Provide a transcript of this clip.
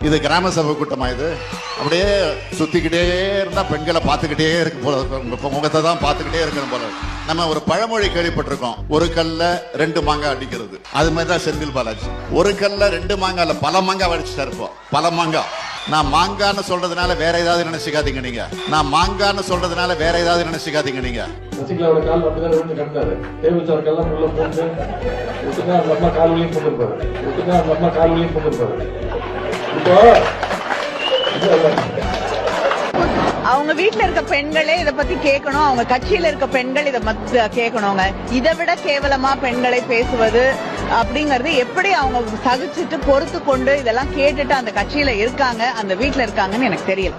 இது கிராம சபை கூட்டமா? இது அப்படியே சுத்திக்கிட்டே இருந்தா பெண்களை பார்த்துக்கிட்டே இருக்கு போல, முகத்தை தான் பார்த்துக்கிட்டே இருக்கணும் போல. நம்ம ஒரு பழமொழி கேள்விப்பட்டிருக்கோம், ஒரு கல்ல 2 மாங்காய் அடிக்கிறது. அது மாதிரிதான் செந்தில் பாலாஜி. ஒரு கல்ல 2 மாங்காய் இல்ல, பல மாங்காய் அடிச்சுட்டா இருப்போம். பல மாங்காய். நான் மாங்கான்னு சொல்றதுனால வேற ஏதாவது நினைச்சுக்காதீங்க நீங்க. நான் மாங்கான்னு சொல்றதுனால வேற ஏதாவது நினைச்சுக்காதீங்க நீங்க. சசிகலாவோட கால் அப்படிதான் விழுந்து கிடந்தாரு. தேவைச்சார் கல்லாம் உள்ள போட்டு ஒட்டுங்க அந்த அம்மா கால் வழியும் போட்டுருப்பாரு. ஒட்டுங்க அந்த அம்மா கால் வழியும் போட்டுருப்பாரு. இப்போ அவங்க வீட்டுல இருக்க பெண்களே இத பத்தி கேட்கணும், அவங்க கட்சியில இருக்க பெண்கள் இத கேட்கணுங்க. இதை விட கேவலமா பெண்களை பேசுவது அப்படிங்கறது எப்படி அவங்க சகிச்சுட்டு பொறுத்து கொண்டு இதெல்லாம் கேட்டுட்டு அந்த கட்சியில இருக்காங்க, அந்த வீட்டுல இருக்காங்கன்னு எனக்கு தெரியல.